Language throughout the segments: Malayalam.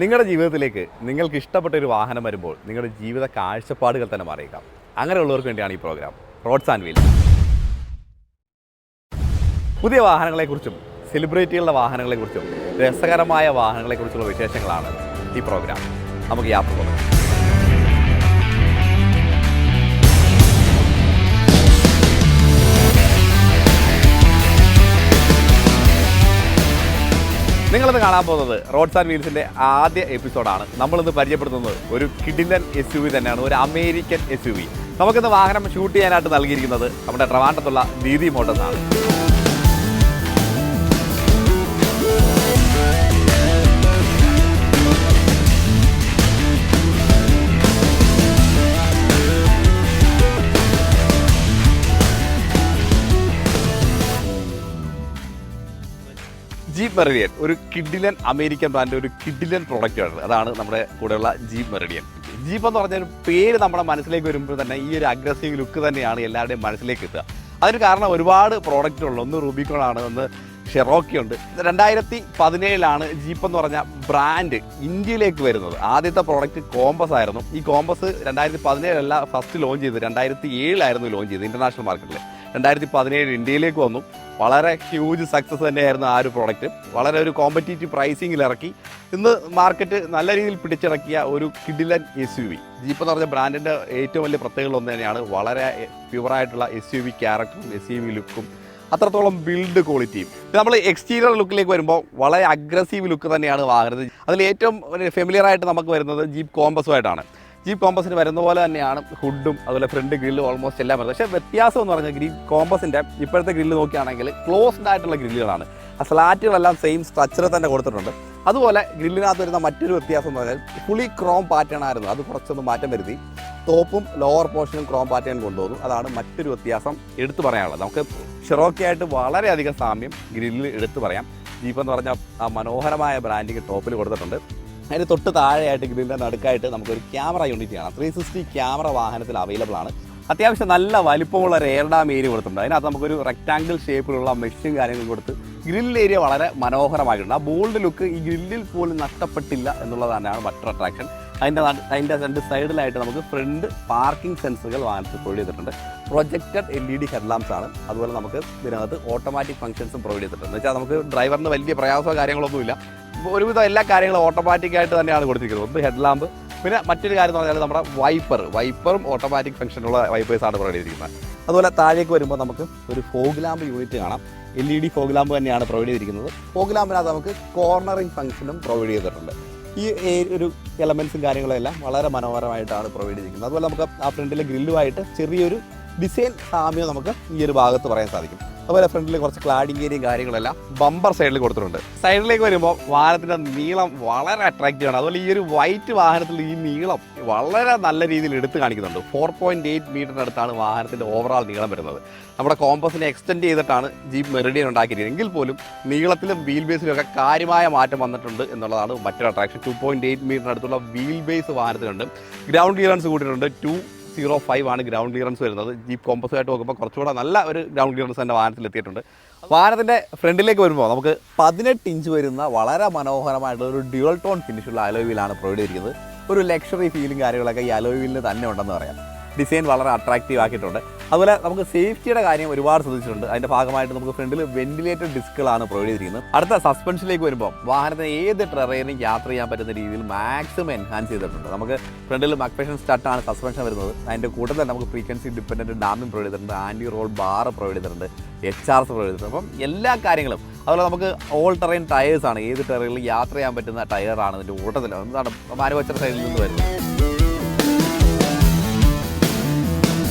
നിങ്ങളുടെ ജീവിതത്തിലേക്ക് നിങ്ങൾക്ക് ഇഷ്ടപ്പെട്ട ഒരു വാഹനം വരുമ്പോൾ നിങ്ങളുടെ ജീവിത കാഴ്ചപ്പാടുകൾ തന്നെ മാറിയേക്കാം. അങ്ങനെയുള്ളവർക്ക് വേണ്ടിയാണ് ഈ പ്രോഗ്രാം റോഡ്സ് ആൻഡ് വീൽസ്. പുതിയ വാഹനങ്ങളെക്കുറിച്ചും സെലിബ്രിറ്റികളുടെ വാഹനങ്ങളെക്കുറിച്ചും രസകരമായ വാഹനങ്ങളെക്കുറിച്ചുള്ള വിശേഷങ്ങളാണ് ഈ പ്രോഗ്രാം. നമുക്ക് യാത്ര തുടങ്ങാം. നിങ്ങളിന്ന് കാണാൻ പോകുന്നത് റോഡ്സ് ആൻഡ് വീൽസിൻ്റെ ആദ്യ എപ്പിസോഡാണ്. നമ്മളിന്ന് പരിചയപ്പെടുത്തുന്നത് ഒരു കിഡിലൻ SUV തന്നെയാണ്, ഒരു അമേരിക്കൻ SUV. നമുക്കിന്ന് വാഹനം ഷൂട്ട് ചെയ്യാനായിട്ട് നൽകിയിരിക്കുന്നത് നമ്മുടെ ട്രിവാൻഡ്രത്തുള്ള ദീദി മോട്ടോഴ്സ് ആണ്. ജീപ്പ് മെറിഡിയൻ ഒരു കിഡിലൻ അമേരിക്കൻ ബ്രാൻഡ്, ഒരു കിഡിലൻ പ്രോഡക്റ്റാണ്. അതാണ് നമ്മുടെ കൂടെയുള്ള ജീപ്പ് മെറിഡിയൻ. ജീപ്പ് എന്ന് പറഞ്ഞൊരു പേര് നമ്മുടെ മനസ്സിലേക്ക് വരുമ്പോൾ തന്നെ ഈ ഒരു അഗ്രസീവ് ലുക്ക് തന്നെയാണ് എല്ലാവരുടെയും മനസ്സിലേക്ക് എത്തുക. അതിന് കാരണം ഒരുപാട് പ്രോഡക്റ്റുകളുണ്ട്. ഒന്ന് റൂബിക്കോൺ ആണ്, ഒന്ന് ഷെറോക്കി ഉണ്ട്. 2017 ജീപ്പ് എന്ന് പറഞ്ഞ ബ്രാൻഡ് ഇന്ത്യയിലേക്ക് വരുന്നത്. ആദ്യത്തെ പ്രോഡക്റ്റ് കോമ്പസ് ആയിരുന്നു. ഈ കോമ്പസ് 2017 ഫസ്റ്റ് ലോഞ്ച് ചെയ്തത് 2007 ലോഞ്ച് ചെയ്തത് ഇന്റർനാഷണൽ മാർക്കറ്റിൽ. 2017 ഇന്ത്യയിലേക്ക് വന്നു. വളരെ ഹ്യൂജ് സക്സസ് തന്നെയായിരുന്നു ആ ഒരു പ്രോഡക്റ്റ്. വളരെ ഒരു കോമ്പറ്റീറ്റീവ് പ്രൈസിങ്ങിൽ ഇറക്കി ഇന്ന് മാർക്കറ്റ് നല്ല രീതിയിൽ പിടിച്ചിറക്കിയ ഒരു കിഡിലൻ SUV. ജീപ്പ് എന്ന് പറഞ്ഞ ബ്രാൻഡിൻ്റെ ഏറ്റവും വലിയ പ്രത്യേകത ഒന്ന് തന്നെയാണ് വളരെ പ്യുവറായിട്ടുള്ള SUV ക്യാരക്ടറും SUV ലുക്കും, അത്രത്തോളം ബിൽഡ് ക്വാളിറ്റിയും. നമ്മൾ എക്സ്റ്റീരിയർ ലുക്കിലേക്ക് വരുമ്പോൾ വളരെ അഗ്രസീവ് ലുക്ക് തന്നെയാണ് വാഹനത്തിൽ. അതിൽ ഏറ്റവും ഫെമിലിയർ ആയിട്ട് നമുക്ക് വരുന്നത് ജീപ്പ് കോമ്പസുമായിട്ടാണ്. ജീപ്പ് കോമ്പസിന് വരുന്ന പോലെ തന്നെയാണ് ഹുഡും അതുപോലെ ഫ്രണ്ട് ഗ്രില്ലും ഓൾമോസ്റ്റ് എല്ലാം വരുന്നത്. പക്ഷേ വ്യത്യാസം എന്ന് പറഞ്ഞാൽ കോമ്പസിൻ്റെ ഇപ്പോഴത്തെ ഗ്രില്ല് നോക്കുകയാണെങ്കിൽ ക്ലോസ്ഡ് ആയിട്ടുള്ള ഗ്രില്ലുകളാണ്. ആ സ്ലാറ്റുകളെല്ലാം സെയിം സ്ട്രക്ചർ തന്നെ കൊടുത്തിട്ടുണ്ട്. അതുപോലെ ഗ്രില്ലിനകത്ത് വരുന്ന മറ്റൊരു വ്യത്യാസം എന്ന് പറഞ്ഞാൽ ഫുള്ളി ക്രോം പാറ്റേൺ ആയിരുന്നു. അത് കുറച്ചൊന്ന് മാറ്റം വരുത്തി ടോപ്പും ലോവർ പോർഷനും ക്രോം പാറ്റേൺ കൊണ്ടുവന്നു. അതാണ് മറ്റൊരു വ്യത്യാസം എടുത്തു പറയാനുള്ളത്. നമുക്ക് ഷെറോക്കി ആയിട്ട് വളരെയധികം സാമ്യം ഗ്രില്ലിൽ എടുത്തു പറയാം. ജീപ്പ് എന്ന് പറഞ്ഞാൽ ആ മനോഹരമായ ബ്രാൻഡിങ് ടോപ്പിൽ കൊടുത്തിട്ടുണ്ട്. അതിന് തൊട്ട് താഴെയായിട്ട് ഗ്രില്ലിൻ്റെ നടുക്കായിട്ട് നമുക്കൊരു ക്യാമറ യൂണിറ്റ് കാണാം. 360 ക്യാമറ വാഹനത്തിൽ അവൈലബിൾ ആണ്. അത്യാവശ്യം നല്ല വലിപ്പമുള്ള ഒരു എയർ ഡാം ഏരിയ കൊടുത്തിട്ടുണ്ട്. അതിനകത്ത് നമുക്കൊരു റെക്ടാങ്കിൾ ഷേപ്പിലുള്ള മെഷും കാര്യങ്ങളും കൊടുത്ത് ഗ്രിൽ ഏരിയ വളരെ മനോഹരമായിട്ടുണ്ട്. ആ ബോൾഡ് ലുക്ക് ഈ ഗ്രില്ലിൽ പോലും നഷ്ടപ്പെട്ടില്ല എന്നുള്ളത് തന്നെയാണ് മറ്റൊരു അട്രാക്ഷൻ. അതിൻ്റെ രണ്ട് സൈഡിലായിട്ട് നമുക്ക് ഫ്രണ്ട് പാർക്കിംഗ് സെൻസറുകൾ വാഹനത്തിൽ പ്രൊവൈഡ് ചെയ്തിട്ടുണ്ട്. പ്രൊജക്റ്റഡ് LED ഹെഡ്ലാംപ്സ് ആണ്. അതുപോലെ നമുക്ക് ഇതിനകത്ത് ഓട്ടോമാറ്റിക് ഫംഗ്ഷൻസും പ്രൊവൈഡ് ചെയ്തിട്ടുണ്ട്. എന്ന് വെച്ചാൽ നമുക്ക് ഡ്രൈവറിന് വലിയ പ്രയാസമോ കാര്യങ്ങളൊന്നുമില്ല. ഒരുവിധം എല്ലാ കാര്യങ്ങളും ഓട്ടോമാറ്റിക്കായിട്ട് തന്നെയാണ് കൊടുത്തിരിക്കുന്നത്. ഒന്ന് ഹെഡ്ലാമ്പ്, പിന്നെ മറ്റൊരു കാര്യം എന്ന് പറഞ്ഞാൽ നമ്മുടെ വൈപ്പറും ഓട്ടോമാറ്റിക് ഫംഗ്ഷനുള്ള വൈപ്പേഴ്സാണ് പ്രൊവൈഡ് ചെയ്തിരിക്കുന്നത്. അതുപോലെ താഴേക്ക് വരുമ്പോൾ നമുക്ക് ഒരു ഫോഗ് ലാമ്പ് യൂണിറ്റ് കാണാം. LED ഫോഗ് ലാമ്പ് തന്നെയാണ് പ്രൊവൈഡ് ചെയ്തിരിക്കുന്നത്. ഫോഗ് ലാമ്പിനകത്ത് നമുക്ക് കോർണറിംഗ് ഫംഗ്ഷനും പ്രൊവൈഡ് ചെയ്തിട്ടുണ്ട്. ഈ ഒരു എലമെൻസും കാര്യങ്ങളും എല്ലാം വളരെ മനോഹരമായിട്ടാണ് പ്രൊവൈഡ് ചെയ്തിരിക്കുന്നത്. അതുപോലെ നമുക്ക് ആ ഫ്രണ്ടിലെ ഗ്രില്ലുമായിട്ട് ചെറിയൊരു ഡിസൈൻ സാമ്യം നമുക്ക് ഈ ഒരു ഭാഗത്ത് പറയാൻ സാധിക്കും. അതുപോലെ ഫ്രണ്ടിൽ കുറച്ച് ക്ലാഡിംഗ് ഏരിയയും കാര്യങ്ങളെല്ലാം ബമ്പർ സൈഡിൽ കൊടുത്തിട്ടുണ്ട്. സൈഡിലേക്ക് വരുമ്പോൾ വാഹനത്തിൻ്റെ നീളം വളരെ അട്രാക്റ്റീവ് ആണ്. അതുപോലെ ഈ ഒരു വൈറ്റ് വാഹനത്തിൽ ഈ നീളം വളരെ നല്ല രീതിയിൽ എടുത്തു കാണിക്കുന്നുണ്ട്. 4.8 മീറ്ററിന് അടുത്താണ് വാഹനത്തിൻ്റെ ഓവറാൾ നീളം വരുന്നത്. നമ്മുടെ കോമ്പസിനെ എക്സ്റ്റെൻഡ് ചെയ്തിട്ടാണ് ജീപ്പ് മെറിഡിയൻ ഉണ്ടാക്കിയിരിക്കുന്നത്. എങ്കിൽ പോലും നീളത്തിലും വീൽ ബേസിലും ഒക്കെ കാര്യമായ മാറ്റം വന്നിട്ടുണ്ട് എന്നുള്ളതാണ് മറ്റൊരു അട്രാക്ഷൻ. 2.8 മീറ്ററിന് അടുത്തുള്ള വീൽ ബേസ് വാഹനത്തിനുണ്ട്. ഗ്രൗണ്ട് ക്ലിയറൻസ് കൂട്ടിയിട്ടുണ്ട്. 205 ആണ് ഗ്രൗണ്ട് ക്ലിയറൻസ് വരുന്നത്. ജീപ്പ് കോമ്പസുമായിട്ട് നോക്കുമ്പോൾ കുറച്ചുകൂടെ നല്ല ഒരു ഗ്രൗണ്ട് ക്ലിയറൻസ് തന്നെ വാഹനത്തിൽ എത്തിയിട്ടുണ്ട്. വാഹനത്തിൻ്റെ ഫ്രണ്ടിലേക്ക് വരുമ്പോൾ നമുക്ക് 18 ഇഞ്ച് വരുന്ന വളരെ മനോഹരമായിട്ടുള്ള ഒരു ഡ്യുവൽ ടോൺ ഫിനിഷുള്ള അലോയ് വീലാണ് പ്രൊവൈഡ് ചെയ്തിരിക്കുന്നത്. ഒരു ലക്ഷറി ഫീലും കാര്യങ്ങളൊക്കെ ഈ അലോയ് വീലിന് തന്നെ ഉണ്ടെന്ന് പറയാം. ഡിസൈൻ വളരെ അട്രാക്റ്റീവ് ആക്കിയിട്ടുണ്ട്. അതുപോലെ നമുക്ക് സേഫ്റ്റിയുടെ കാര്യം ഒരുപാട് ശ്രദ്ധിച്ചിട്ടുണ്ട്. അതിൻ്റെ ഭാഗമായിട്ട് നമുക്ക് ഫ്രണ്ടിൽ വെന്റിലേറ്റഡ് ഡിസ്കുകളാണ് പ്രൊവൈഡ് ചെയ്തിരിക്കുന്നത്. അടുത്ത സസ്പെൻഷനിലേക്ക് വരുമ്പോൾ വാഹനത്തിന് ഏത് ടെറൈനും യാത്ര ചെയ്യാൻ പറ്റുന്ന രീതിയിൽ മാക്സിമം എൻഹാൻസ് ചെയ്തിട്ടുണ്ട്. നമുക്ക് ഫ്രണ്ടിൽ മക്ഫെഷൻ സ്റ്റാർട്ടാണ് സസ്പെൻഷൻ വരുന്നത്. അതിൻ്റെ കൂട്ടത്തിൽ നമുക്ക് ഫ്രീക്വൻസി ഡിപ്പെൻഡൻറ്റ് ഡാമിംഗ് പ്രൊവൈഡ് ചെയ്തിട്ടുണ്ട്. ആൻറ്റി റോൾ ബാർ പ്രൊവൈഡ് ചെയ്തിട്ടുണ്ട്. HRS പ്രൊവൈഡ് ചെയ്തിട്ടുണ്ട്. അപ്പം എല്ലാ കാര്യങ്ങളും. അതുപോലെ നമുക്ക് ഓൾ ടെറൈൻ ടയേഴ്സാണ്. ഏത് ടെറൈനിൽ യാത്ര ചെയ്യാൻ പറ്റുന്ന ടയറാണ് ഇതിൻ്റെ കൂട്ടത്തിൽ. എന്താണ് മാനുഫാക്ചർ സൈഡിൽ നിന്ന് വരുന്നത്.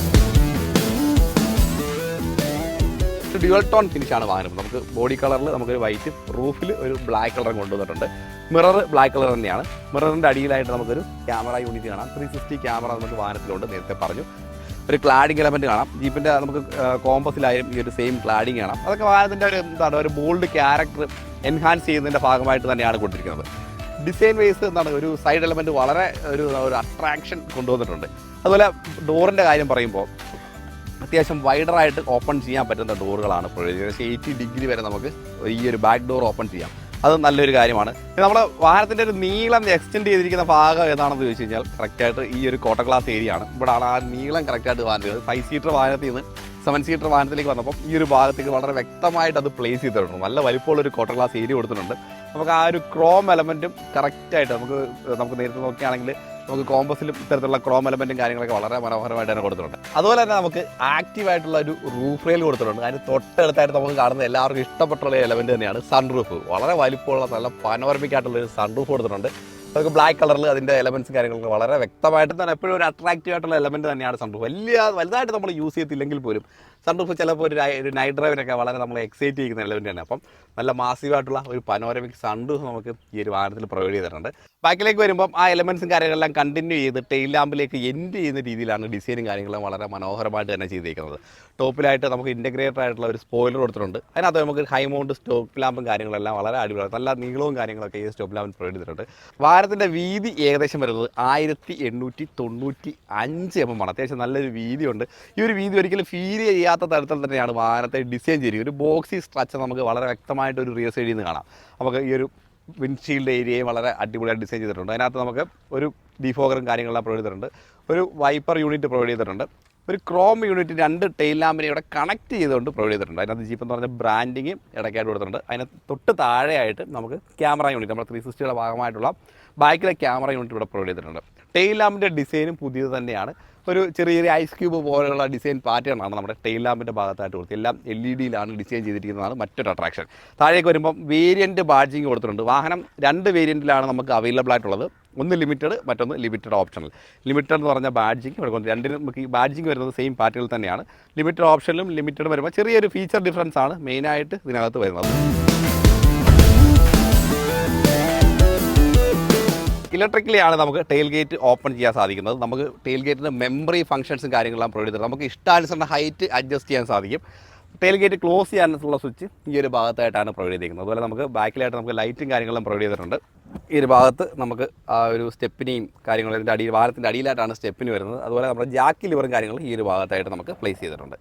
ഡ്യുവൽ ടോൺ ഫിനിഷാണ് വാഹനം. നമുക്ക് ബോഡി കളറിൽ നമുക്കൊരു വൈറ്റ്, റൂഫിൽ ഒരു ബ്ലാക്ക് കളറും കൊണ്ടുവന്നിട്ടുണ്ട്. മിറർ ബ്ലാക്ക് കളർ തന്നെയാണ്. മിററിൻ്റെ അടിയിലായിട്ട് നമുക്കൊരു ക്യാമറ യൂണിറ്റ് കാണാം. 360 ക്യാമറ നമുക്ക് വാഹനത്തിലുണ്ട്. നേരത്തെ പറഞ്ഞു. ഒരു ക്ലാഡിംഗ് എലമെൻറ്റ് കാണാം. ജീപ്പിൻ്റെ നമുക്ക് കോമ്പസിലായും ഈ ഒരു സെയിം ക്ലാഡിംഗ് കാണാം. അതൊക്കെ വാഹനത്തിൻ്റെ ഒരു ബോൾഡ് ക്യാരക്ടർ എൻഹാൻസ് ചെയ്യുന്നതിൻ്റെ ഭാഗമായിട്ട് തന്നെയാണ് കൊടുത്തിരിക്കുന്നത്. ഡിസൈൻ വൈസ് ഒരു സൈഡ് എലമെൻറ്റ് വളരെ ഒരു അട്രാക്ഷൻ കൊണ്ടുവന്നിട്ടുണ്ട്. അതുപോലെ ഡോറിൻ്റെ കാര്യം പറയുമ്പോൾ അത്യാവശ്യം വൈഡറായിട്ട് ഓപ്പൺ ചെയ്യാൻ പറ്റുന്ന ഡോറുകളാണ് പ്രൊവൈഡ് ചെയ്യുന്നത്. 80 ഡിഗ്രി വരെ നമുക്ക് ഈ ഒരു ബാക്ക് ഡോർ ഓപ്പൺ ചെയ്യാം. അത് നല്ലൊരു കാര്യമാണ്. നമ്മുടെ വാഹനത്തിൻ്റെ ഒരു നീളം എക്സ്റ്റെൻഡ് ചെയ്തിരിക്കുന്ന ഭാഗം ഏതാണെന്ന് ചോദിച്ചു കഴിഞ്ഞാൽ കറക്റ്റായിട്ട് ഈ ഒരു കോട്ട ഗ്ലാസ് ഏരിയ ആണ്. ഇവിടെയാണ് ആ നീളം കറക്റ്റായിട്ട് വാഹനത്തിൽ 5 സീറ്റർ വാഹനത്തിൽ നിന്ന് 7 സീറ്റർ വാഹനത്തിലേക്ക് വന്നപ്പം ഈ ഒരു ഭാഗത്തേക്ക് വളരെ വ്യക്തമായിട്ട് അത് പ്ലേസ് ചെയ്തിട്ടുണ്ട്. നല്ല വലിപ്പമുള്ളൊരു കോട്ട ഗ്ലാസ് ഏരിയ കൊടുത്തിട്ടുണ്ട്. നമുക്ക് ആ ഒരു ക്രോം എലമെൻറ്റും കറക്റ്റായിട്ട് നമുക്ക് നേരത്തെ നോക്കുകയാണെങ്കിൽ നമുക്ക് കോമ്പസിലും ഇത്തരത്തിലുള്ള ക്രോം എലമെൻറ്റും കാര്യങ്ങളൊക്കെ വളരെ മനോഹരമായിട്ട് തന്നെ കൊടുത്തിട്ടുണ്ട്. അതുപോലെ തന്നെ നമുക്ക് ആക്റ്റീവായിട്ടുള്ള ഒരു റൂഫ് റെയിൽ കൊടുത്തിട്ടുണ്ട്. അതിന് തൊട്ടടുത്തായിട്ട് നമുക്ക് കാണുന്ന എല്ലാവർക്കും ഇഷ്ടപ്പെട്ടുള്ള എലമെൻറ്റ് തന്നെയാണ് സൺ റൂഫ്. വളരെ വലിപ്പമുള്ള നല്ല പനോരമിക് ആയിട്ടുള്ള ഒരു സൺ റൂഫ് കൊടുത്തിട്ടുണ്ട്. നമുക്ക് ബ്ലാക്ക് കളറിൽ അതിൻ്റെ എലമെൻറ്റ്സ് കാര്യങ്ങളൊക്കെ വളരെ വ്യക്തമായിട്ട് തന്നെ എപ്പോഴും ഒരു അട്രാക്റ്റീവ് ആയിട്ടുള്ള എലമെൻറ്റ് തന്നെയാണ് സൺറൂഫ്. വലുതായിട്ട് നമ്മൾ യൂസ് ചെയ്തില്ലെങ്കിൽ പോലും സൺറൂഫ് ചിലപ്പോൾ ഒരു നൈറ്റ് ഡ്രൈവിനൊക്കെ വളരെ നമ്മളെ എക്സൈറ്റ് ചെയ്യുന്ന എലമെൻറ്റ് തന്നെ. അപ്പം നല്ല മാസീവായിട്ടുള്ള ഒരു പനോരമിക് സൺറൂഫ് നമുക്ക് ഈ ഒരു വാഹനത്തിൽ പ്രൊവൈഡ് ചെയ്തിട്ടുണ്ട്. ബാക്കിലേക്ക് വരുമ്പം ആ എലമെൻറ്റ്സും കാര്യങ്ങളെല്ലാം കണ്ടിന്യൂ ചെയ്ത് ടെയിൽ ലാമ്പിലേക്ക് എൻഡ് ചെയ്യുന്ന രീതിയിലാണ് ഡിസൈനും കാര്യങ്ങളും വളരെ മനോഹരമായിട്ട് തന്നെ ചെയ്തിരിക്കുന്നത്. ടോപ്പിലായിട്ട് നമുക്ക് ഇൻറ്റഗ്രേറ്റഡ് ആയിട്ടുള്ള ഒരു സ്പോയിലർ കൊടുത്തിട്ടുണ്ട്. അതിനകത്ത് നമുക്ക് ഹൈ മൗണ്ട് സ്റ്റോപ്പ് ലാമ്പും കാര്യങ്ങളെല്ലാം വളരെ അടിപൊളിയാണ്. നല്ല നീളവും കാര്യങ്ങളൊക്കെ ഈ സ്റ്റോപ്പ് ലാമ്പിൽ പ്രൊവൈഡ് ചെയ്തിട്ടുണ്ട്. വാഹനത്തിൻ്റെ വീതി ഏകദേശം വരുന്നത് 1895 mm ആണ്. അത്യാവശ്യം നല്ലൊരു വീതിയുണ്ട്. ഈ ഒരു വീതി ഒരിക്കലും ഫീൽ ചെയ്യാത്ത തരത്തിൽ തന്നെയാണ് വാഹനത്തെ ഡിസൈൻ ചെയ്തിരിക്കുന്നത്. ഒരു ബോക്സി സ്ട്രക്ചർ നമുക്ക് വളരെ വ്യക്തമായിട്ട് ഒരു റിയർ സൈഡിൽ നിന്ന് കാണാം. നമുക്ക് ഈ ഒരു വിൻഡ്ഷീൽഡ് ഏരിയയും വളരെ അടിപൊളിയായിട്ട് ഡിസൈൻ ചെയ്തിട്ടുണ്ട്. അതിനകത്ത് നമുക്ക് ഒരു ഡിഫോഗറും കാര്യങ്ങളെല്ലാം പ്രൊവൈഡ് ചെയ്തിട്ടുണ്ട്. ഒരു വൈപ്പർ യൂണിറ്റ് പ്രൊവൈഡ് ചെയ്തിട്ടുണ്ട്. ഒരു ക്രോം യൂണിറ്റ് 2 ടെയിൽ ലാമ്പിനെ ഇവിടെ കണക്ട് ചെയ്തുകൊണ്ട് പ്രൊവൈഡ് ചെയ്തിട്ടുണ്ട്. അതിനകത്ത് ജീപ്പ് എന്ന് പറഞ്ഞ ബ്രാൻഡിങ്ങും ഇടയ്ക്കായിട്ട് കൊടുത്തിട്ടുണ്ട്. അതിന് തൊട്ട് താഴെയായിട്ട് നമുക്ക് ക്യാമറ യൂണിറ്റ്, നമ്മുടെ 360യുടെ ഭാഗമായിട്ടുള്ള ബാക്കിലെ ക്യാമറ യൂണിറ്റ് ഇവിടെ പ്രൊവൈഡ് ചെയ്തിട്ടുണ്ട്. ടെയിൽ ലാമ്പിൻ്റെ ഡിസൈനും പുതിയത് തന്നെയാണ്. ഒരു ചെറിയ ഐസ് ക്യൂബ് പോലെയുള്ള ഡിസൈൻ പാറ്റേണാണ് നമ്മുടെ ടെയിൽ ലാമ്പിൻ്റെ ഭാഗത്തായിട്ട് കൊടുത്തത്. എല്ലാം LED-യിലാണ് ഡിസൈൻ ചെയ്തിരിക്കുന്നതാണ് മറ്റൊരു അട്രാക്ഷൻ. താഴേക്ക് വരുമ്പം വേരിയൻറ്റ് ബാഡ്ജിങ് കൊടുത്തിട്ടുണ്ട്. വാഹനം 2 വേരിയൻറ്റിലാണ് നമുക്ക് അവൈലബിൾ ആയിട്ടുള്ളത്. ഒന്ന് ലിമിറ്റഡ്, മറ്റൊന്ന് ലിമിറ്റഡ് ഓപ്ഷണൽ. ലിമിറ്റഡ് എന്ന് പറഞ്ഞാൽ ബാഡ്ജിങ് ഇവിടെ കൊണ്ട് രണ്ടിനും നമുക്ക് ഈ ബാഡ്ജിങ് വരുന്നത് സെയിം പാറ്റേണിൽ തന്നെയാണ്. ലിമിറ്റഡ് ഓപ്ഷനിലും ലിമിറ്റഡ് വരുമ്പോൾ ചെറിയൊരു ഫീച്ചർ ഡിഫറൻസ് ആണ് മെയിനായിട്ട് ഇതിനകത്ത് വരുന്നത്. ഇലക്ട്രിക്കലിയാണ് നമുക്ക് ടെയിൽ ഗേറ്റ് ഓപ്പൺ ചെയ്യാൻ സാധിക്കുന്നത്. നമുക്ക് ടെയിൽ ഗേറ്റിന് മെമ്മറി ഫംഗ്ഷൻസും കാര്യങ്ങളെല്ലാം പ്രൊവൈഡ് ചെയ്തിട്ടുണ്ട്. നമുക്ക് ഇഷ്ടാനുസരണം ഹൈറ്റ് അഡ്ജസ്റ്റ് ചെയ്യാൻ സാധിക്കും. ടെയിൽ ഗേറ്റ് ക്ലോസ് ചെയ്യാനുള്ള സ്വിച്ച് ഈ ഒരു ഭാഗത്തായിട്ടാണ് പ്രൊവൈഡ് ചെയ്തിരിക്കുന്നത്. അതുപോലെ നമുക്ക് ബാക്കിലായിട്ട് നമുക്ക് ലൈറ്റും കാര്യങ്ങളും പ്രൊവൈഡ് ചെയ്തിട്ടുണ്ട്. ഈ ഒരു ഭാഗത്ത് നമുക്ക് ആ ഒരു സ്റ്റെപ്പിനെയും കാര്യങ്ങളും ഇതിൻ്റെ അടിയിൽ വാഹനത്തിൻ്റെ അടിയിലായിട്ടാണ് സ്റ്റെപ്പിന് വരുന്നത്. അതുപോലെ നമ്മുടെ ജാക്കി ലിവറും കാര്യങ്ങളും ഈ ഒരു ഭാഗത്തായിട്ട് നമുക്ക് പ്ലേസ് ചെയ്തിട്ടുണ്ട്.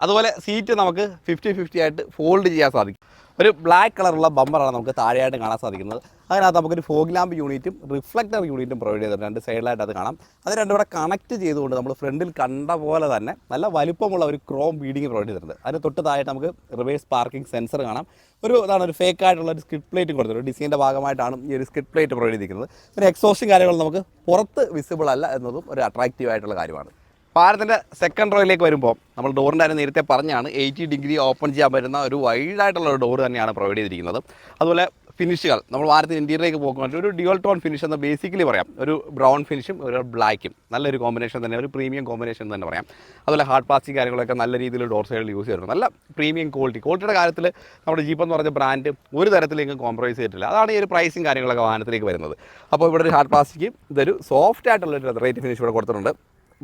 അതുപോലെ സീറ്റ് നമുക്ക് 50-50 ആയിട്ട് ഫോൾഡ് ചെയ്യാൻ സാധിക്കും. ഒരു ബ്ലാക്ക് കളറുള്ള ബമ്പറാണ് നമുക്ക് താഴെയായിട്ട് കാണാൻ സാധിക്കുന്നത്. അതിനകത്ത് നമുക്കൊരു ഫോഗ് ലാമ്പ് യൂണിറ്റും റിഫ്ലക്ടർ യൂണിറ്റും പ്രൊവൈഡ് ചെയ്തിട്ടുണ്ട്. 2 സൈഡിലായിട്ട് അത് കാണാം. അത് രണ്ടും കൂടെ കണക്ട് ചെയ്തുകൊണ്ട് നമ്മൾ ഫ്രണ്ടിൽ കണ്ട പോലെ തന്നെ നല്ല വലുപ്പമുള്ള ഒരു ക്രോം ബീഡിങ് പ്രൊവൈഡ് ചെയ്തിട്ടുണ്ട്. അതിന് തൊട്ട് താഴെ നമുക്ക് റിവേഴ്സ് പാർക്കിംഗ് സെൻസർ കാണാം. ഒരു ഫേക്ക് ആയിട്ടുള്ള ഒരു സ്കിഡ് പ്ലേറ്റ് കൊടുത്തിട്ടുണ്ട്. ഡിസൈൻ്റെ ഭാഗമായിട്ടാണ് ഈ ഒരു സ്കിഡ് പ്ലേറ്റ് പ്രൊവൈഡ് ചെയ്തിരിക്കുന്നത്. പിന്നെ എക്സോസ്റ്റും കാര്യങ്ങളും നമുക്ക് പുറത്ത് വിസിബിൾ അല്ല എന്നതും ഒരു അട്രാക്റ്റീവ് ആയിട്ടുള്ള കാര്യമാണ്. വാഹനത്തിൻ്റെ സെക്കൻഡ് റോയിലേക്ക് വരുമ്പോൾ നമ്മൾ ഡോറിൻ്റെ കാര്യം നേരത്തെ പറഞ്ഞാണ് 80 ഡിഗ്രി ഓപ്പൺ ചെയ്യാൻ പറ്റുന്ന ഒരു വൈഡായിട്ടുള്ള ഒരു ഡോർ തന്നെയാണ് പ്രൊവൈഡ് ചെയ്തിരിക്കുന്നത്. അതുപോലെ ഫിനിഷുകൾ നമ്മൾ വാഹനത്തിന് ഇൻറ്റീരിയറിലേക്ക് പോകുമ്പോൾ ഒരു ഡ്യുവൽ ടോൺ ഫിനിഷ് എന്ന് ബേസിക്കലി പറയാം. ഒരു ബ്രൗൺ ഫിനിഷും ഒരു ബ്ലാക്കും നല്ലൊരു കോമ്പിനേഷൻ തന്നെ, ഒരു പ്രീമിയം കോമ്പിനേഷൻ തന്നെ പറയാം. അതുപോലെ ഹാർഡ് പ്ലാസ്റ്റിക് കാര്യങ്ങളൊക്കെ നല്ല രീതിയിൽ ഡോർ സൈഡിൽ യൂസ് ചെയ്തിട്ടുണ്ട്. നല്ല പ്രീമിയം ക്വാളിറ്റിയുടെ കാര്യത്തിൽ നമ്മുടെ ജീപ്പ് എന്ന് പറഞ്ഞ ബ്രാൻഡ് ഒരു തരത്തിലേക്കും കോംപ്രമൈസ് ചെയ്തിട്ടില്ല. അതാണ് ഈ ഒരു പ്രൈസും കാര്യങ്ങളൊക്കെ വാഹനത്തിലേക്ക് വരുന്നത്. അപ്പോൾ ഇവിടെ ഒരു ഹാർഡ് പ്ലാസ്റ്റിക്കും ഇതൊരു സോഫ്റ്റ് ആയിട്ടുള്ളൊരു റേറ്റ് ഫിനിഷ് ഇവിടെ കൊടുത്തിട്ടുണ്ട്.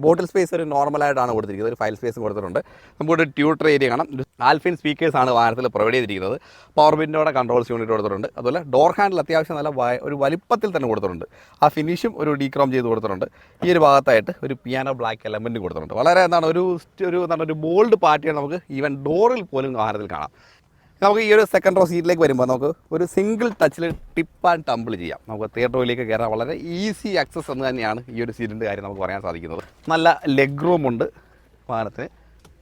ബോട്ടിൽ സ്പേസ് ഒരു നോർമലായിട്ടാണ് കൊടുത്തിരിക്കുന്നത്. ഒരു ഫയൽ സ്പേസ് കൊടുത്തിട്ടുണ്ട്. നമുക്കൊരു ട്യൂട്ടർ ഏരിയ കാണാം. ആൽഫിൻ സ്പീക്കേഴ്സാണ് വാഹനത്തിൽ പ്രൊവൈഡ് ചെയ്തിരിക്കുന്നത്. പവർ വിൻഡോയുടെ കൺട്രോൾസ് യൂണിറ്റ് കൊടുത്തിട്ടുണ്ട്. അതുപോലെ ഡോർ ഹാൻഡിൽ അത്യാവശ്യം നല്ല ഒരു വലിപ്പത്തിൽ തന്നെ കൊടുത്തിട്ടുണ്ട്. ആ ഫിനിഷും ഒരു ഡീക്രോം ചെയ്ത് കൊടുത്തിട്ടുണ്ട്. ഈ ഒരു ഭാഗത്തായിട്ട് ഒരു പിയാനോ ബ്ലാക്ക് എലമെൻറ്റ് കൊടുത്തിട്ടുണ്ട്. വളരെ ഒരു ബോൾഡ് പാറ്റേൺ നമുക്ക് ഈവൻ ഡോറിൽ പോലും വാഹനത്തിൽ കാണാം. നമുക്ക് ഈ ഒരു സെക്കൻഡ് റോ സീറ്റിലേക്ക് വരുമ്പോൾ നമുക്ക് ഒരു സിംഗിൾ ടച്ചിൽ ടിപ്പ് ആൻഡ് ടംബിൾ ചെയ്യാം. നമുക്ക് തേർഡ് റോയിലേക്ക് കയറാൻ വളരെ ഈസി ആക്സസ് എന്ന് തന്നെയാണ് ഈ ഒരു സീറ്റിൻ്റെ കാര്യം നമുക്ക് പറയാൻ സാധിക്കുന്നത്. നല്ല ലെഗ് റൂമുണ്ട് വാഹനത്തിന്.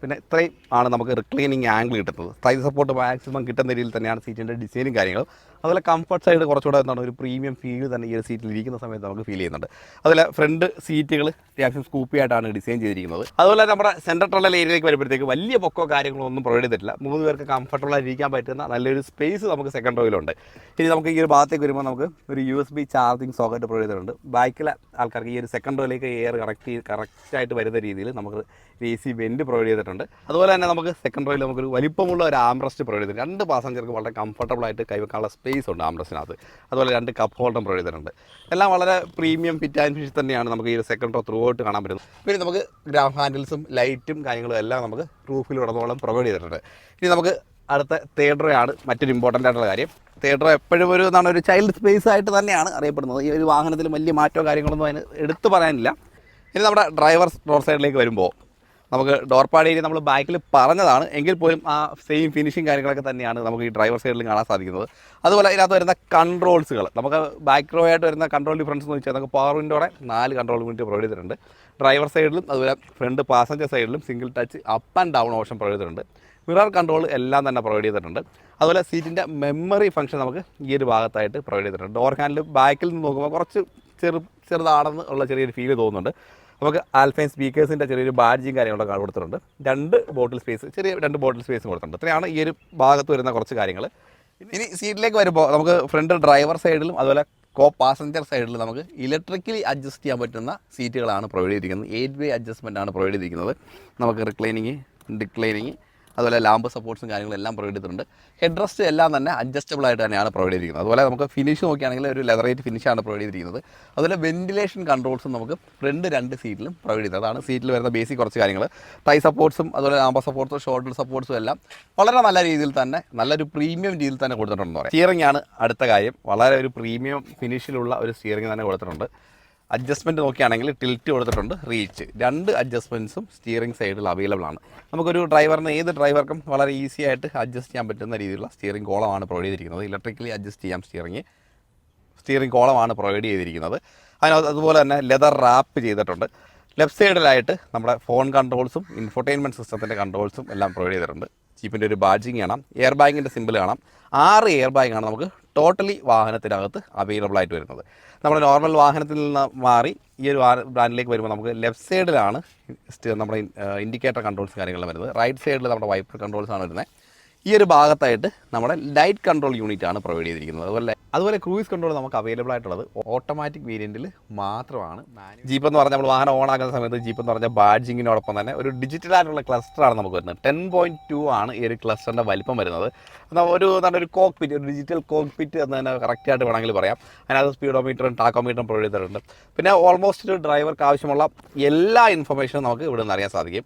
പിന്നെ ഇത്രയും ആണ് നമുക്ക് റിക്ലൈനിങ് ആംഗിൾ കിട്ടുന്നത്. തൈ സപ്പോർട്ട് മാക്സിമം കിട്ടുന്ന രീതിയിൽ തന്നെയാണ് സീറ്റിൻ്റെ ഡിസൈനും കാര്യങ്ങളും. അതുപോലെ കംഫർട്ട് സൈഡ് കുറച്ചുകൂടെ എന്താണ് ഒരു പ്രീമിയം ഫീൽ തന്നെ ഈ ഒരു സീറ്റിൽ ഇരിക്കുന്ന സമയത്ത് നമുക്ക് ഫീൽ ചെയ്യുന്നുണ്ട്. അതുപോലെ ഫ്രണ്ട് സീറ്റുകൾ അത്യാവശ്യം സ്കൂപ്പി ആയിട്ടാണ് ഡിസൈൻ ചെയ്തിരിക്കുന്നത്. അതുപോലെ നമ്മുടെ സെൻട്രൽ ടണൽ ഏരിയയിലേക്ക് വരുമ്പോഴത്തേക്ക് വലിയ പൊക്കോ കാര്യങ്ങളോ ഒന്നും പ്രൊവൈഡ് ചെയ്തിട്ടില്ല. 3 പേർക്ക് കംഫർട്ടബിൾ ആയി ഇരിക്കാൻ പറ്റുന്ന നല്ലൊരു സ്പേസ് നമുക്ക് സെക്കൻഡ് റോയിലുണ്ട്. ഇനി നമുക്ക് ഈ ഒരു ഭാഗത്തേക്ക് വരുമ്പോൾ നമുക്ക് ഒരു USB ചാർജിങ് സോക്കറ്റ് പ്രൊവൈഡ് ചെയ്തിട്ടുണ്ട്. ബാക്കിലെ ആൾക്കാർക്ക് ഈ ഒരു സെക്കൻഡ് റോയിലേക്ക് എയർ കറക്റ്റായിട്ട് വരുന്ന രീതിയിൽ നമുക്ക് AC വെൻറ്റ് പ്രൊവൈഡ് ചെയ്തിട്ടുണ്ട്. അതുപോലെ തന്നെ നമുക്ക് സെക്കൻഡ് റോയിൽ നമുക്കൊരു വലിപ്പമുള്ള ഒരു ആംറസ്റ്റ് പ്രൊവൈഡ് ചെയ്തിട്ടുണ്ട്. 2 പാസഞ്ചർക്ക് വളരെ കംഫർട്ടബിൾ ആയിട്ട് കൈവെക്കാനുള്ള സ്പേസ് ഉണ്ട് ആംറസ്റ്റിനകത്ത്. അതുപോലെ 2 കപ്പ് ഹോൾഡറും പ്രൊവൈഡ് ചെയ്തിട്ടുണ്ട്. എല്ലാം വളരെ പ്രീമിയം ഫിറ്റ് ആൻഡ് ഫിനിഷ് തന്നെയാണ് നമുക്ക് ഈ ഒരു സെക്കൻഡ് റോ ത്രൂ ഔട്ട് കാണാൻ പറ്റുന്നത്. പിന്നെ നമുക്ക് ഗ്രാം ഹാൻഡിൽസും ലൈറ്റും കാര്യങ്ങളും എല്ലാം നമുക്ക് റൂഫിൽ ഉടനോളം പ്രൊവൈഡ് ചെയ്തിട്ടുണ്ട്. ഇനി നമുക്ക് അടുത്ത തേർഡ് റോ ആണ് മറ്റൊരു ഇമ്പോർട്ടൻ്റ് ആയിട്ടുള്ള കാര്യം. തേർഡ് റോ എപ്പോഴും ഒരു ചൈൽഡ് സ്പേസ് ആയിട്ട് തന്നെയാണ് അറിയപ്പെടുന്നത്. ഈ ഒരു വാഹനത്തിൽ വലിയ മാറ്റമോ കാര്യങ്ങളൊന്നും അതിന് എടുത്തു പറയാനില്ല. ഇനി നമ്മുടെ ഡ്രൈവർ ഡോർ സൈഡിലേക്ക് വരുമ്പോൾ നമുക്ക് ഡോർ പാഡ് ഏരിയ നമ്മൾ ബാക്കിൽ പറഞ്ഞതാണ് എങ്കിൽ പോലും ആ സെയിം ഫിനിഷിങ് കാര്യങ്ങളൊക്കെ തന്നെയാണ് നമുക്ക് ഈ ഡ്രൈവർ സൈഡിൽ കാണാൻ സാധിക്കുന്നത്. അതുപോലെ ഇതിനകത്ത് വരുന്ന കൺട്രോൾസുകൾ നമുക്ക് ബാക്ക് റോ ആയിട്ട് വരുന്ന കൺട്രോൾ ഡിഫറൻസ് എന്ന് വെച്ചാൽ നമുക്ക് പവർ വിൻഡോടെ 4 കൺട്രോൾ യൂണിറ്റ് പ്രൊവൈഡ് ചെയ്തിട്ടുണ്ട്. ഡ്രൈവർ സൈഡിലും അതുപോലെ ഫ്രണ്ട് പാസഞ്ചർ സൈഡിലും single touch up and down option provide ചെയ്തിട്ടുണ്ട്. മിറർ കൺട്രോൾ എല്ലാം തന്നെ പ്രൊവൈഡ് ചെയ്തിട്ടുണ്ട്. അതുപോലെ സീറ്റിൻ്റെ മെമ്മറി ഫംഗ്ഷൻ നമുക്ക് ഈ ഒരു ഭാഗത്തായിട്ട് പ്രൊവൈഡ് ചെയ്തിട്ടുണ്ട്. ഡോർ ഹാൻഡിൽ ബാക്കിൽ നിന്ന് നോക്കുമ്പോൾ കുറച്ച് ചെറുതാണെന്ന് ഉള്ള ചെറിയൊരു ഫീൽ തോന്നുന്നുണ്ട്. നമുക്ക് ആൽഫൈൻ സ്പീക്കേഴ്സിൻ്റെ ചെറിയൊരു ബാഡ്ജിങ് കാര്യങ്ങളൊക്കെ കൊടുത്തിട്ടുണ്ട്. 2 ബോട്ടിൽ സ്പേസും കൊടുത്തിട്ടുണ്ട്. ഇത്രയാണ് ഈ ഒരു ഭാഗത്ത് വരുന്ന കുറച്ച് കാര്യങ്ങൾ. ഇനി സീറ്റിലേക്ക് വരുമ്പോൾ നമുക്ക് ഫ്രണ്ട് ഡ്രൈവർ സൈഡിലും അതുപോലെ കോ പാസഞ്ചർ സൈഡിൽ നമുക്ക് ഇലക്ട്രിക്കലി അഡ്ജസ്റ്റ് ചെയ്യാൻ പറ്റുന്ന സീറ്റുകളാണ് പ്രൊവൈഡ് ചെയ്തിരിക്കുന്നത്. 8 വേ അഡ്ജസ്റ്റ്മെൻ്റ് ആണ് പ്രൊവൈഡ് ചെയ്തിരിക്കുന്നത്. നമുക്ക് റിക്ലൈനിങ്, ഡിക്ലൈനിങ്, അതുപോലെ ലാമ്പ് സപ്പോർട്ട്സും കാര്യങ്ങളെല്ലാം പ്രൊവൈഡ് ചെയ്തിട്ടുണ്ട്. ഹെഡ് റെസ്റ്റ് എല്ലാം തന്നെ അഡ്ജസ്റ്റബിൾ ആയിട്ട് തന്നെയാണ് പ്രൊവൈഡ് ചെയ്തിരിക്കുന്നത്. അതുപോലെ നമുക്ക് ഫിനിഷ് നോക്കുകയാണെങ്കിൽ ഒരു ലെതറേറ്റ് ഫിനിഷാണ് പ്രൊവൈഡ് ചെയ്തിരിക്കുന്നത്. അതുപോലെ വെന്റിലേഷൻ കൺട്രോൾസും നമുക്ക് ഫ്രണ്ട് 2 സീറ്റിലും പ്രൊവൈഡ് ചെയ്തത്. അതാണ് സീറ്റിൽ വരുന്ന ബേസിക് കുറച്ച് കാര്യങ്ങൾ. ടൈ സപ്പോർട്ട്സും അതുപോലെ ലാമ്പ് സപ്പോർട്ട്സും ഷോൾഡർ സപ്പോർട്ട്സും എല്ലാം വളരെ നല്ല രീതിയിൽ തന്നെ നല്ലൊരു പ്രീമിയം രീതിയിൽ തന്നെ കൊടുത്തിട്ടുണ്ടെന്ന് പറയാം. സ്റ്റിയറിംഗ് ആണ് അടുത്ത കാര്യം. വളരെ ഒരു പ്രീമിയം ഫിനിഷിലുള്ള ഒരു സ്റ്റിയറിംഗ് തന്നെ കൊടുത്തിട്ടുണ്ട്. അഡ്ജസ്റ്റ്മെൻറ്റ് നോക്കുകയാണെങ്കിൽ ടിൽറ്റ് കൊടുത്തിട്ടുണ്ട്, റീച്ച് 2 അഡ്ജസ്റ്റ്മെൻറ്റ്സും സ്റ്റിയറിംഗ് സൈഡിൽ അവൈലബിൾ ആണ്. നമുക്കൊരു ഡ്രൈവറിന് ഏത് ഡ്രൈവർക്കും വളരെ ഈസി ആയിട്ട് അഡ്ജസ്റ്റ് ചെയ്യാൻ പറ്റുന്ന രീതിയിലുള്ള സ്റ്റിയറിംഗ് കോളമാണ് പ്രൊവൈഡ് ചെയ്തിരിക്കുന്നത്. ഇലക്ട്രിക്കലി അഡ്ജസ്റ്റ് ചെയ്യാം സ്റ്റിയറിംഗ് കോളമാണ് പ്രൊവൈഡ് ചെയ്തിരിക്കുന്നത്. അതുപോലെ തന്നെ ലെതർ റാപ്പ് ചെയ്തിട്ടുണ്ട്. ലെഫ്റ്റ് സൈഡിലായിട്ട് നമ്മുടെ ഫോൺ കൺട്രോൾസും ഇൻഫോർടൈൻമെൻറ്റ് സിസ്റ്റത്തിൻ്റെ കൺട്രോൾസും എല്ലാം പ്രൊവൈഡ് ചെയ്തിട്ടുണ്ട്. ജീപ്പിൻ്റെ ഒരു ബാഡ്ജിങ് കാണാം, എയർ ബാഗിൻ്റെ സിമ്പിൾ കാണാം. 6 എയർ ബാഗാണ് നമുക്ക് ടോട്ടലി വാഹനത്തിനകത്ത് അവൈലബിൾ ആയിട്ട് വരുന്നത്. നമ്മുടെ നോർമൽ വാഹനത്തിൽ നിന്ന് മാറി ഈ ഒരു ബ്രാൻഡിലേക്ക് വരുമ്പോൾ നമുക്ക് ലെഫ്റ്റ് സൈഡിലാണ് നമ്മുടെ ഇൻഡിക്കേറ്റർ കൺട്രോൾസ് കാര്യങ്ങളെല്ലാം വരുന്നത്. റൈറ്റ് സൈഡിൽ നമ്മുടെ വൈപ്പർ കൺട്രോൾസാണ് വരുന്നത്. ഈ ഒരു ഭാഗത്തായിട്ട് നമ്മുടെ ലൈറ്റ് കൺട്രോൾ യൂണിറ്റ് ആണ് പ്രൊവൈഡ് ചെയ്തിരിക്കുന്നത്. അതുപോലെ ക്രൂയിസ് കൺട്രോൾ നമുക്ക് അവൈലബിൾ ആയിട്ടുള്ളത് ഓട്ടോമാറ്റിക് വേരിയൻറ്റിൽ മാത്രമാണ്. ജീപ്പ് എന്ന് പറഞ്ഞാൽ നമ്മൾ വാഹനം ഓൺ ആക്കുന്ന സമയത്ത് ജീപ്പ് എന്ന് പറഞ്ഞാൽ ബാഡ്ജിങ്ങിനോടൊപ്പം തന്നെ ഒരു ഡിജിറ്റൽ ആയിട്ടുള്ള ക്ലസ്റ്ററാണ് നമുക്ക് വരുന്നത്. 10.2 ആണ് ഈ ഒരു ക്ലസ്റ്ററിൻ്റെ വലിപ്പം വരുന്നത്. ഒരു കോക്ക്പിറ്റ്, ഒരു ഡിജിറ്റൽ കോക്ക്പിറ്റ് എന്ന് തന്നെ കറക്റ്റായിട്ട് വേണമെങ്കിൽ പറയാം. അതിനകത്ത് സ്പീഡോമീറ്ററും ടാക്കോമീറ്ററും പ്രൊവൈഡ് ചെയ്തിട്ടുണ്ട്. പിന്നെ ഓൾമോസ്റ്റ് ഒരു ഡ്രൈവർക്ക് ആവശ്യമുള്ള എല്ലാ ഇൻഫർമേഷനും നമുക്ക് ഇവിടെ നിന്ന് അറിയാൻ സാധിക്കും.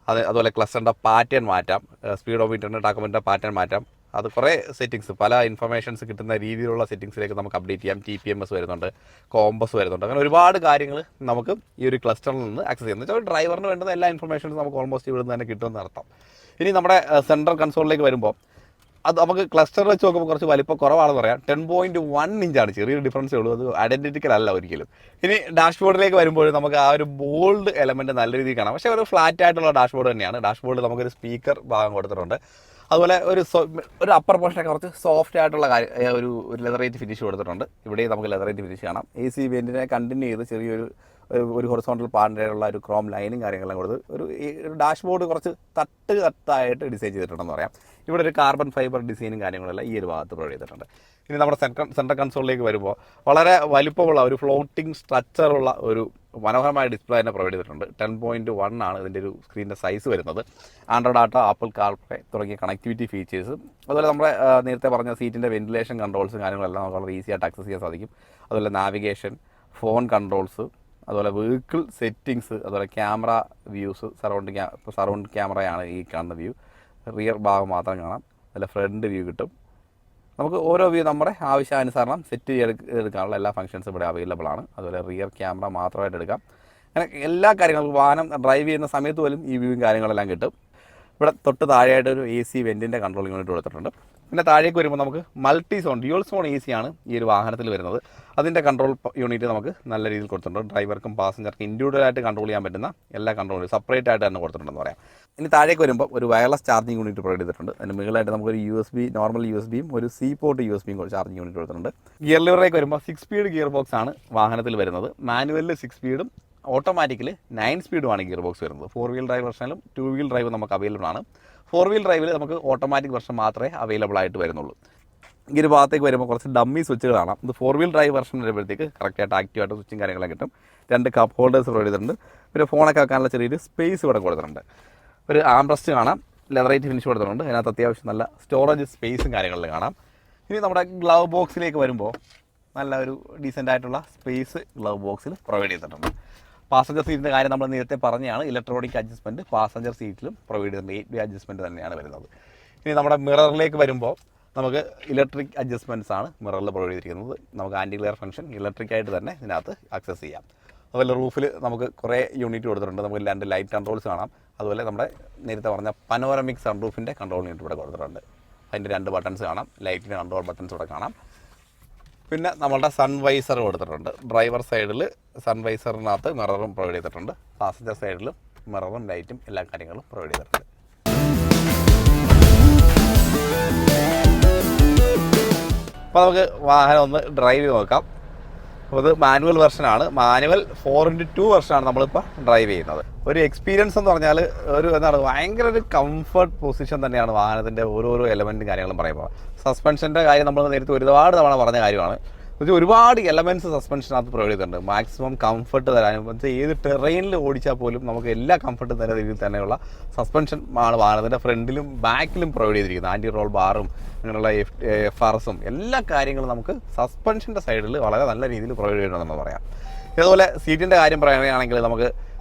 അതുപോലെ ക്ലസ്റ്ററിൻ്റെ പാറ്റേൺ മാറ്റാം, സ്പീഡോമീറ്ററിൻ്റെ ടാക്കോമീറ്ററിൻ്റെ പാറ്റേൺ മാറ്റാം. അത് കുറേ സെറ്റിങ്സ്, പല ഇൻഫർമേഷൻസ് കിട്ടുന്ന രീതിയിലുള്ള സെറ്റിങ്സിലേക്ക് നമുക്ക് അപ്ഡേറ്റ് ചെയ്യാം. TPMS വരുന്നുണ്ട്, കോമ്പസ് വരുന്നുണ്ട്. അങ്ങനെ ഒരുപാട് കാര്യങ്ങൾ നമുക്ക് ഈ ഒരു ക്ലസ്റ്ററിൽ നിന്ന് ആക്സസ് ചെയ്യാം. എന്ന് വെച്ചാൽ ഡ്രൈവറിന് വേണ്ടുന്ന എല്ലാ ഇൻഫർമേഷൻസും നമുക്ക് ഓൾമോസ്റ്റ് ഇവിടെ നിന്ന് തന്നെ കിട്ടുമെന്ന് അർത്ഥം. ഇനി നമ്മുടെ സെൻട്രൽ കൺസോളിലേക്ക് വരുമ്പോൾ അത് നമുക്ക് ക്ലസ്റ്റർ വെച്ച് നോക്കുമ്പോൾ കുറച്ച് വലിപ്പം കുറവാണെന്ന് പറയാം. 10.1 ഇഞ്ചാണ്, ചെറിയൊരു ഡിഫറൻസേ ഉള്ളൂ. അത് ഐഡൻറ്റിക്കൽ അല്ല ഒരിക്കലും. ഇനി ഡാഷ്ബോർഡിലേക്ക് വരുമ്പോൾ നമുക്ക് ആ ഒരു ബോൾഡ് എലമെൻറ്റ് നല്ല രീതിയിൽ കാണാം. പക്ഷേ ഒരു ഫ്ലാറ്റ് ആയിട്ടുള്ള ഡാഷ്ബോർഡ് തന്നെയാണ്. ഡാഷ്ബോർഡിൽ നമുക്കൊരു സ്പീക്കർ ഭാഗം കൊടുത്തിട്ടുണ്ട്. അതുപോലെ ഒരു അപ്പർ പോർഷനൊക്കെ കുറച്ച് സോഫ്റ്റ് ആയിട്ടുള്ള ഒരു ലെതറേറ്റ് ഫിനിഷ് കൊടുത്തിട്ടുണ്ട്. ഇവിടെയും നമുക്ക് ലെതറേറ്റ് ഫിനിഷ് കാണാം. AC വെൻറ്റിനെ കണ്ടിന്യൂ ചെയ്ത് ചെറിയൊരു ഹൊറിസോണ്ടൽ പാൻഡുള്ള ഒരു ക്രോം ലൈനും കാര്യങ്ങളെല്ലാം കൊടുത്ത് ഒരു ഡാഷ്ബോർഡ് കുറച്ച് തട്ടായിട്ട് ഡിസൈൻ ചെയ്തിട്ടുണ്ടെന്ന് പറയാം. ഇവിടെ ഒരു കാർബൺ ഫൈബർ ഡിസൈനും കാര്യങ്ങളെല്ലാം ഈ ഒരു ഭാഗത്ത് പ്രൊവൈഡ് ചെയ്തിട്ടുണ്ട്. ഇനി നമ്മുടെ സെൻട്രൽ കൺസോളിലേക്ക് വരുമ്പോൾ വളരെ വലിപ്പമുള്ള ഒരു ഫ്ലോട്ടിംഗ് സ്ട്രക്ചറുള്ള ഒരു മനോഹരമായ ഡിസ്പ്ലേ തന്നെ പ്രൊവൈഡ് ചെയ്തിട്ടുണ്ട്. 10.1 ആണ് ഇതിൻ്റെ ഒരു സ്ക്രീനിൻ്റെ സൈസ് വരുന്നത്. ആൻഡ്രോയിഡ് ആട്ടോ, ആപ്പിൾ കാർപ്ലേ തുടങ്ങിയ കണക്ടിവിറ്റി ഫീച്ചേഴ്സും അതുപോലെ നമ്മുടെ നേരത്തെ പറഞ്ഞ സീറ്റിൻ്റെ വെന്റിലേഷൻ കൺട്രോൾസും കാര്യങ്ങളെല്ലാം നമുക്ക് വളരെ ഈസി ആയിട്ട് ആക്സസ് ചെയ്യാൻ സാധിക്കും. അതുപോലെ നാവിഗേഷൻ, ഫോൺ കൺട്രോൾസ്, അതുപോലെ വെഹിക്കിൾ സെറ്റിങ്സ്, അതുപോലെ ക്യാമറ വ്യൂസ്, സറൗണ്ട് ക്യാമറയാണ് ഈ കാണുന്ന വ്യൂ. റിയർ ഭാഗം മാത്രം കാണാം. അതിൽ ഫ്രണ്ട് വ്യൂ കിട്ടും. നമുക്ക് ഓരോ വ്യൂ നമ്മുടെ ആവശ്യാനുസരണം സെറ്റ് ചെയ്തെടുക്കാനുള്ള എല്ലാ ഫംഗ്ഷൻസും ഇവിടെ അവൈലബിൾ ആണ്. അതുപോലെ റിയർ ക്യാമറ മാത്രമായിട്ട് എടുക്കാം. അങ്ങനെ എല്ലാ കാര്യങ്ങളും വാഹനം ഡ്രൈവ് ചെയ്യുന്ന സമയത്ത് പോലും ഈ വ്യൂവും കാര്യങ്ങളെല്ലാം കിട്ടും. ഇവിടെ തൊട്ട് താഴെയായിട്ട് ഒരു AC വെൻറ്റിൻ്റെ കൺട്രോൾ യൂണിറ്റ് കൊടുത്തിട്ടുണ്ട്. പിന്നെ താഴേക്ക് വരുമ്പോൾ നമുക്ക് ഡ്യുവൽ സോൺ AC ആണ് ഈ ഒരു വാഹനത്തിൽ വരുന്നത്. അതിൻ്റെ കൺട്രോൾ യൂണിറ്റ് നമുക്ക് നല്ല രീതിയിൽ കൊടുത്തിട്ടുണ്ട്. ഡ്രൈവർക്കും പാസഞ്ചർക്കും ഇൻഡിവിജ്വലായിട്ട് കൺട്രോൾ ചെയ്യാൻ പറ്റുന്ന എല്ലാ കൺട്രോളും സെപ്പറേറ്റ് ആയിട്ട് തന്നെ കൊടുത്തിട്ടുണ്ടെന്ന് പറയാം. ഇനി താഴേക്ക് വരുമ്പോൾ ഒരു വയർലെസ് ചാർജിങ് യൂണിറ്റ് പ്രൊവൈഡ് ചെയ്തിട്ടുണ്ട്. അതിന് മുകളിലായിട്ട് നമുക്കൊരു നോർമൽ USBയും ഒരു C പോർട്ട് USBയും ചാർജിങ് യൂണിറ്റ് കൊടുത്തിട്ടുണ്ട്. ഗിയർ ലിവറിലേക്ക് വരുമ്പോൾ 6 സ്പീഡ് ഗിയർ ബോക്സ് ആണ് വാഹനത്തിൽ വരുന്നത്. മാനുവലിൽ 6 സ്പീഡും ഓട്ടോമാറ്റിക്കലി 9 സ്പീഡുമാണ് ഗിയർ ബോക്സ് വരുന്നത്. 4 വീൽ ഡ്രൈവ് വെർഷനിലും 2 വീൽ ഡ്രൈവ് നമുക്ക് അവൈലബിൾ ആണ്. 4 വീൽ ഡ്രൈവിൽ നമുക്ക് ഓട്ടോമാറ്റിക് വെർഷൻ മാത്രമേ അവൈലബിൾ ആയിട്ട് വരുന്നുള്ളൂ. ഈ ഒരു ഭാഗത്തേക്ക് വരുമ്പോൾ കുറച്ച് ഡമ്മി സ്വിച്ചുകൾ കാണാം. ഇത് 4 വീൽ ഡ്രൈവ് വെർഷൻ വരുമ്പോഴത്തേക്ക് കറക്റ്റായിട്ട് ആക്റ്റീവായിട്ട് സ്വിച്ചും കാര്യങ്ങളെല്ലാം കിട്ടും. 2 കപ്പ് ഹോൾഡേഴ്സ് പ്രൊവൈഡ് ചെയ്തിട്ടുണ്ട്. പിന്നെ ഫോണൊക്കെ വെക്കാനുള്ള ചെറിയൊരു സ്പേസ് ഇവിടെ കൊടുത്തിട്ടുണ്ട്. ഒരു ആംബ്രസ്റ്റ് കാണാം, ലെതറേറ്റ് ഫിനിഷ് കൊടുത്തിട്ടുണ്ട്. അതിനകത്ത് അത്യാവശ്യം നല്ല സ്റ്റോറേജ് സ്പേസും കാര്യങ്ങളിലും കാണാം. ഇനി നമ്മുടെ ഗ്ലവ് ബോക്സിലേക്ക് വരുമ്പോൾ നല്ല ഒരു ഡീസൻ്റ് ആയിട്ടുള്ള സ്പേസ് ഗ്ലവ് ബോക്സിൽ പ്രൊവൈഡ് ചെയ്തിട്ടുണ്ട്. പാസഞ്ചർ സീറ്റിൻ്റെ കാര്യം നമ്മൾ നേരത്തെ പറഞ്ഞതാണ്. ഇലക്ട്രോണിക് അഡ്ജസ്റ്റ്മെൻറ്റ് പാസഞ്ചർ സീറ്റിലും പ്രൊവൈഡ് ചെയ്യുന്നത് 8 വേ അഡ്ജസ്റ്റ്മെൻറ്റ് തന്നെയാണ് വരുന്നത്. ഇനി നമ്മുടെ മിററിലേക്ക് വരുമ്പോൾ നമുക്ക് ഇലക്ട്രിക് അഡ്ജസ്റ്റ്മെൻറ്റ്സ് ആണ് മിററിൽ പ്രൊവൈഡ് ചെയ്തിരിക്കുന്നത്. നമുക്ക് ആൻറ്റി ഗ്ലെയർ ഫംഗ്ഷൻ ഇലക്ട്രിക് ആയിട്ട് തന്നെ ഇതിനകത്ത് ആക്സസ് ചെയ്യാം. അതുപോലെ റൂഫിൽ നമുക്ക് കുറേ യൂണിറ്റ് കൊടുത്തിട്ടുണ്ട്. നമുക്ക് 2 ലൈറ്റ് കൺട്രോൾസ് കാണാം. അതുപോലെ നമ്മുടെ നേരത്തെ പറഞ്ഞ പനോരമിക് സൺറൂഫിൻ്റെ കൺട്രോൾ യൂണിറ്റ് ഇവിടെ കൊടുത്തിട്ടുണ്ട്. അതിൻ്റെ 2 ബട്ടൺസ് കാണാം, ലൈറ്റിൻ്റെ കൺട്രോൾ ബട്ടൺസ് ഇവിടെ കാണാം. പിന്നെ നമ്മളുടെ സൺവൈസർ കൊടുത്തിട്ടുണ്ട്. ഡ്രൈവർ സൈഡിൽ സൺവൈസറിനകത്ത് മിററും പ്രൊവൈഡ് ചെയ്തിട്ടുണ്ട്. പാസഞ്ചർ സൈഡിൽ മിററും ലൈറ്റും എല്ലാ കാര്യങ്ങളും പ്രൊവൈഡ് ചെയ്തിട്ടുണ്ട്. അപ്പോൾ നമുക്ക് വാഹനം ഒന്ന് ഡ്രൈവ് ചെയ്ത് നോക്കാം. അപ്പോൾ ഇത് മാനുവൽ വെർഷനാണ്. മാനുവൽ 4x2 വെർഷനാണ് നമ്മളിപ്പോൾ ഡ്രൈവ് ചെയ്യുന്നത്. ഒരു എക്സ്പീരിയൻസ് എന്ന് പറഞ്ഞാൽ എന്താണ് ഭയങ്കര ഒരു കംഫർട്ട് പൊസിഷൻ തന്നെയാണ് വാഹനത്തിൻ്റെ ഓരോരോ എലമെൻറ്റും കാര്യങ്ങളും പറയുമ്പോൾ. സസ്പെൻഷൻ്റെ കാര്യം നമ്മൾ നേരത്തെ ഒരുപാട് തവണ പറഞ്ഞ കാര്യമാണ്. ഒരുപാട് എലമെൻറ്റ്സ് സസ്പെൻഷനകത്ത് പ്രൊവൈഡ് ചെയ്തിട്ടുണ്ട്. മാക്സിമം കംഫർട്ട് തരാനും ഏത് ടെറൈനിൽ ഓടിച്ചാൽ പോലും നമുക്ക് എല്ലാ കംഫർട്ടും തരുന്ന രീതിയിൽ തന്നെയുള്ള സസ്പെൻഷൻ ആണ് വാഹനത്തിൻ്റെ ഫ്രണ്ടിലും ബാക്കിലും പ്രൊവൈഡ് ചെയ്തിരിക്കുന്നത്. ആൻറ്റി റോൾ ബാറും അങ്ങനെയുള്ള FRSും എല്ലാ കാര്യങ്ങളും നമുക്ക് സസ്പെൻഷൻ്റെ സൈഡിൽ വളരെ നല്ല രീതിയിൽ പ്രൊവൈഡ് ചെയ്യണമെന്ന് പറയാം. ഇതുപോലെ സീറ്റിൻ്റെ കാര്യം പറയുകയാണെങ്കിൽ നമുക്ക്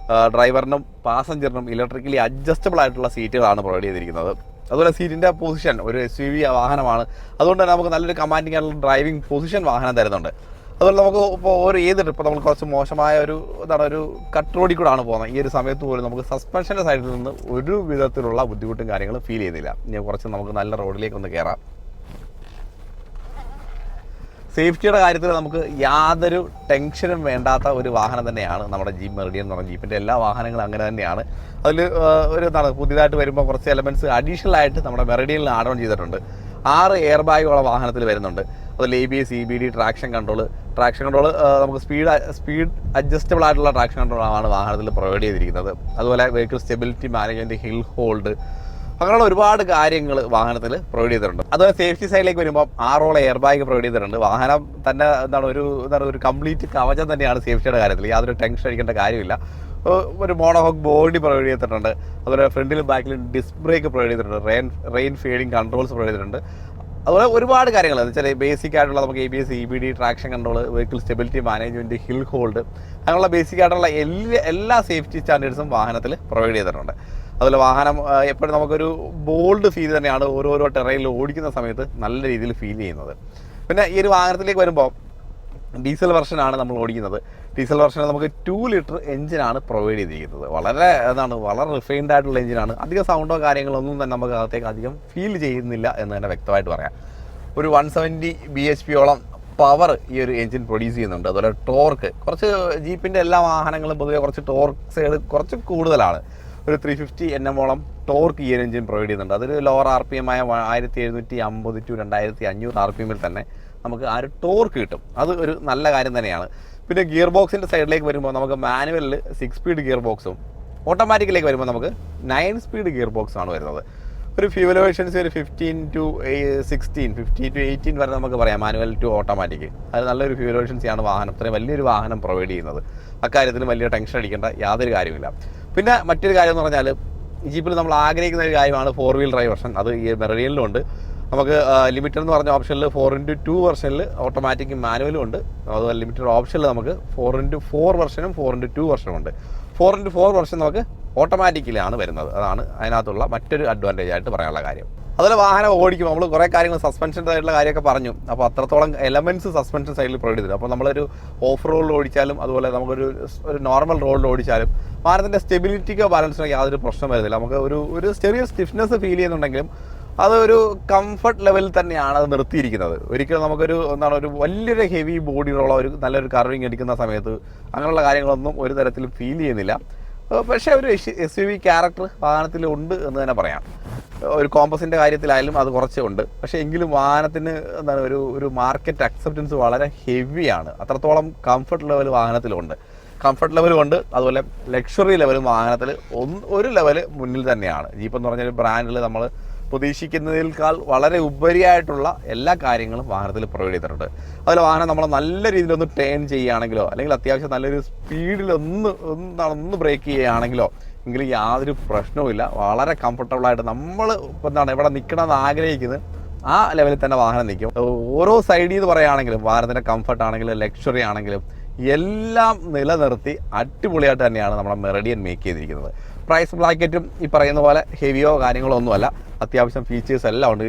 ഡ്രൈവറിനും പാസഞ്ചറിനും ഇലക്ട്രിക്കലി അഡ്ജസ്റ്റബിൾ ആയിട്ടുള്ള സീറ്റുകളാണ് പ്രൊവൈഡ് ചെയ്തിരിക്കുന്നത്. അതുപോലെ സീറ്റിൻ്റെ പൊസിഷൻ ഒരു SUV വാഹനമാണ്. അതുകൊണ്ട് തന്നെ നമുക്ക് നല്ലൊരു കമാൻഡിങ് ആയിട്ടുള്ള ഡ്രൈവിംഗ് പൊസിഷൻ വാഹനം തരുന്നുണ്ട്. അതുപോലെ നമുക്ക് ഇപ്പോൾ ഏത് ട്രിപ്പ് നമ്മൾ കുറച്ച് മോശമായ ഒരു കട്ട് റോഡിൽ കൂടെയാണ് പോകുന്നത്. ഈ ഒരു സമയത്ത് പോലും നമുക്ക് സസ്പെൻഷൻ്റെ സൈഡിൽ നിന്ന് ഒരു വിധത്തിലുള്ള ബുദ്ധിമുട്ടും കാര്യങ്ങളും ഫീൽ ചെയ്യുന്നില്ല. ഇനി കുറച്ച് നമുക്ക് നല്ല റോഡിലേക്ക് ഒന്ന് കയറാം. സേഫ്റ്റിയുടെ കാര്യത്തിൽ നമുക്ക് യാതൊരു ടെൻഷനും വേണ്ടാത്ത ഒരു വാഹനം തന്നെയാണ് നമ്മുടെ ജീപ്പ് മെറിഡിയൻ എന്ന് പറഞ്ഞ ജീപ്പിൻ്റെ എല്ലാ വാഹനങ്ങളും അങ്ങനെ തന്നെയാണ്. അതിൽ പുതിയതായിട്ട് വരുമ്പോൾ കുറച്ച് എലമെൻറ്റ്സ് അഡീഷണൽ ആയിട്ട് നമ്മുടെ മെറിഡിയനിൽ ആഡ് ഓൺ ചെയ്തിട്ടുണ്ട്. 6 എയർ ബാഗുള്ള വാഹനത്തിൽ വരുന്നുണ്ട്. അതിൽ ABS, EBD, ട്രാക്ഷൻ കൺട്രോൾ നമുക്ക് സ്പീഡ് അഡ്ജസ്റ്റബിൾ ആയിട്ടുള്ള ട്രാക്ഷൻ കൺട്രോളാണ് വാഹനത്തിൽ പ്രൊവൈഡ് ചെയ്തിരിക്കുന്നത്. അതുപോലെ vehicle stability management, hill hold, അങ്ങനെയുള്ള ഒരുപാട് കാര്യങ്ങൾ വാഹനത്തിൽ പ്രൊവൈഡ് ചെയ്തിട്ടുണ്ട്. അതുപോലെ സേഫ്റ്റി സൈഡിലേക്ക് വരുമ്പോൾ 6 എയർ ബാഗ് പ്രൊവൈഡ് ചെയ്തിട്ടുണ്ട്. വാഹനം തന്നെ ഒരു കംപ്ലീറ്റ് കവചം തന്നെയാണ് സേഫ്റ്റിയുടെ കാര്യത്തിൽ. യാതൊരു ടെൻഷൻ അടിക്കേണ്ട കാര്യമില്ല. ഒരു മോണോഹോക്ക് ബോഡി പ്രൊവൈഡ് ചെയ്തിട്ടുണ്ട്. അതുപോലെ ഫ്രണ്ടിലും ബാക്കിലും ഡിസ്ക് ബ്രേക്ക് പ്രൊവൈഡ് ചെയ്തിട്ടുണ്ട്. റെയിൻ ഫീഡിങ് കൺട്രോൾസ് പ്രൊവൈഡ് ചെയ്തിട്ടുണ്ട്. അതുപോലെ ഒരുപാട് കാര്യങ്ങൾ എന്ന് വെച്ചാൽ ബേസിക് ആയിട്ടുള്ള നമുക്ക് ABS, EBD, traction control, vehicle stability management, hill hold, അങ്ങനെയുള്ള ബേസിക് ആയിട്ടുള്ള എല്ലാ സേഫ്റ്റി സ്റ്റാൻഡേർഡ്സും വാഹനത്തിൽ പ്രൊവൈഡ് ചെയ്തിട്ടുണ്ട്. അതുപോലെ വാഹനം എപ്പോഴും നമുക്കൊരു ബോൾഡ് ഫീൽ തന്നെയാണ് ഓരോരോ ടെറൈനിൽ ഓടിക്കുന്ന സമയത്ത് നല്ല രീതിയിൽ ഫീൽ ചെയ്യുന്നത്. പിന്നെ ഈ ഒരു വാഹനത്തിലേക്ക് വരുമ്പോൾ ഡീസൽ വെർഷനാണ് നമ്മൾ ഓടിക്കുന്നത്. ഡീസൽ വെർഷനിൽ നമുക്ക് 2 ലിറ്റർ എഞ്ചിനാണ് പ്രൊവൈഡ് ചെയ്തിരിക്കുന്നത്. വളരെ റിഫൈൻഡ് ആയിട്ടുള്ള എഞ്ചിനാണ്. അധികം സൗണ്ടോ കാര്യങ്ങളൊന്നും തന്നെ നമുക്ക് അകത്തേക്ക് അധികം ഫീൽ ചെയ്യുന്നില്ല എന്ന് തന്നെ വ്യക്തമായിട്ട് പറയാം. ഒരു 170 bhp പവർ ഈ ഒരു എഞ്ചിൻ പ്രൊഡ്യൂസ് ചെയ്യുന്നുണ്ട്. അതുപോലെ ടോർക്ക് കുറച്ച് ജീപ്പിൻ്റെ എല്ലാ വാഹനങ്ങളും പൊതുവെ കുറച്ച് ടോർക്ക് സൈഡ് കുറച്ച് കൂടുതലാണ്. ഒരു 350 Nm ടോർക്ക് ഈ ഒരു എഞ്ചിൻ പ്രൊവൈഡ് ചെയ്യുന്നുണ്ട്. അതൊരു ലോവർ RPM ആയ 1750 to 2500 RPM തന്നെ നമുക്ക് ആ ഒരു ടോർക്ക് കിട്ടും. അത് ഒരു നല്ല കാര്യം തന്നെയാണ്. പിന്നെ ഗിയർ ബോക്സിൻ്റെ സൈഡിലേക്ക് വരുമ്പോൾ നമുക്ക് മാനുവലിൽ 6 സ്പീഡ് ഗിയർ ബോക്സും ഓട്ടോമാറ്റിക്കിലേക്ക് വരുമ്പോൾ നമുക്ക് 9 സ്പീഡ് ഗിയർ ബോക്സാണ് വരുന്നത്. ഒരു ഫ്യൂവൽ എഫിഷ്യൻസി ഒരു 15 to 18 വരെ നമുക്ക് പറയാം മാനുവൽ ടു ഓട്ടോമാറ്റിക്. അത് നല്ലൊരു ഫ്യൂവൽ എഫിഷ്യൻസിയാണ് വാഹനം ഇത്രയും വലിയൊരു വാഹനം പ്രൊവൈഡ് ചെയ്യുന്നത്. അക്കാര്യത്തിൽ വലിയ ടെൻഷൻ അടിക്കേണ്ട യാതൊരു കാര്യമില്ല. പിന്നെ മറ്റൊരു കാര്യം എന്ന് പറഞ്ഞാൽ ജീപ്പിൽ നമ്മൾ ആഗ്രഹിക്കുന്ന ഒരു കാര്യമാണ് 4-wheel ഡ്രൈവ് വെർഷൻ. അത് ഈ മെറിഡിയനിലും ഉണ്ട്. നമുക്ക് ലിമിറ്റഡ് എന്ന് പറഞ്ഞ ഓപ്ഷനിൽ 4x2 വെർഷനിൽ ഓട്ടോമാറ്റിക് മാനുവലും ഉണ്ട്. അതുപോലെ ലിമിറ്റഡ് ഓപ്ഷനിൽ നമുക്ക് 4x4 വെർഷനും 4x2 വെർഷനും ഉണ്ട്. 4x4 വെർഷൻ നമുക്ക് ഓട്ടോമാറ്റിക്കലാണ് വരുന്നത്. അതാണ് അതിനകത്തുള്ള മറ്റൊരു അഡ്വാൻറ്റേജ് ആയിട്ട് പറയാനുള്ള കാര്യം. അതുപോലെ വാഹനം ഓടിക്കും നമ്മൾ കുറേ കാര്യങ്ങൾ സസ്പെൻഷൻ സൈഡിലുള്ള കാര്യമൊക്കെ പറഞ്ഞു. അപ്പോൾ അത്രത്തോളം എലമെൻറ്റ്സ് സസ്പെൻഷൻ സൈഡിൽ പ്രൊവൈഡ് ചെയ്തിട്ടുണ്ട്. അപ്പോൾ നമ്മളൊരു ഓഫ് റോഡിൽ ഓടിച്ചാലും അതുപോലെ നമുക്കൊരു നോർമൽ റോഡിൽ ഓടിച്ചാലും വാഹനത്തിൻ്റെ സ്റ്റെബിലിറ്റിക്കോ ബാലൻസിനോ യാതൊരു പ്രശ്നം വരുന്നില്ല. നമുക്ക് ഒരു ചെറിയ സ്റ്റിഫ്നെസ് ഫീൽ ചെയ്യുന്നുണ്ടെങ്കിലും അതൊരു കംഫർട്ട് ലെവലിൽ തന്നെയാണ് അത് നിർത്തിയിരിക്കുന്നത്. ഒരിക്കലും നമുക്കൊരു ഒരു വലിയൊരു ഹെവി ബോഡിയുള്ള ഒരു നല്ലൊരു കർവിങ് എടുക്കുന്ന സമയത്ത് അങ്ങനെയുള്ള കാര്യങ്ങളൊന്നും ഒരു തരത്തിലും ഫീൽ ചെയ്യുന്നില്ല. പക്ഷേ ഒരു SUV ക്യാരക്ടർ വാഹനത്തിൽ ഉണ്ട് എന്ന് തന്നെ പറയാം. ഒരു കോമ്പസിൻ്റെ കാര്യത്തിലായാലും അത് കുറച്ചേ ഉണ്ട്. പക്ഷേ എങ്കിലും വാഹനത്തിന് ഒരു മാർക്കറ്റ് അക്സെപ്റ്റൻസ് വളരെ ഹെവിയാണ്. അത്രത്തോളം കംഫർട്ട് ലെവൽ വാഹനത്തിലുണ്ട്. കംഫർട്ട് ലെവലും ഉണ്ട്. അതുപോലെ ലക്ഷറി ലെവലും വാഹനത്തിൽ ഒരു ലെവൽ മുന്നിൽ തന്നെയാണ്. ജീപ്പ് എന്ന് പറഞ്ഞൊരു ബ്രാൻഡിൽ നമ്മൾ പ്രതീക്ഷിക്കുന്നതിനേക്കാൾ വളരെ ഉപരിയായിട്ടുള്ള എല്ലാ കാര്യങ്ങളും വാഹനത്തിൽ പ്രൊവൈഡ് ചെയ്തിട്ടുണ്ട്. അതുപോലെ വാഹനം നമ്മൾ നല്ല രീതിയിലൊന്ന് ടേൺ ചെയ്യുകയാണെങ്കിലോ അല്ലെങ്കിൽ അത്യാവശ്യം നല്ലൊരു സ്പീഡിൽ ഒന്ന് ബ്രേക്ക് ചെയ്യുകയാണെങ്കിലോ എങ്കിലും യാതൊരു പ്രശ്നവുമില്ല. വളരെ കംഫർട്ടബിളായിട്ട് നമ്മൾ ഇവിടെ നിൽക്കണമെന്ന് ആഗ്രഹിക്കുന്നത് ആ ലെവലിൽ തന്നെ വാഹനം നിൽക്കും. ഓരോ സൈഡിൽ നിന്ന് പറയുകയാണെങ്കിലും വാഹനത്തിൻ്റെ കംഫർട്ട് ആണെങ്കിലും ലക്ഷറി ആണെങ്കിലും എല്ലാം നിലനിർത്തി അടിപൊളിയായിട്ട് തന്നെയാണ് നമ്മുടെ മെറിഡിയൻ മേക്ക് ചെയ്തിരിക്കുന്നത്. പ്രൈസ് ബ്രാക്കറ്റും ഈ പറയുന്ന പോലെ ഹെവിയോ കാര്യങ്ങളോ ഒന്നുമല്ല. അത്യാവശ്യം ഫീച്ചേഴ്സ് എല്ലാം ഉണ്ട്.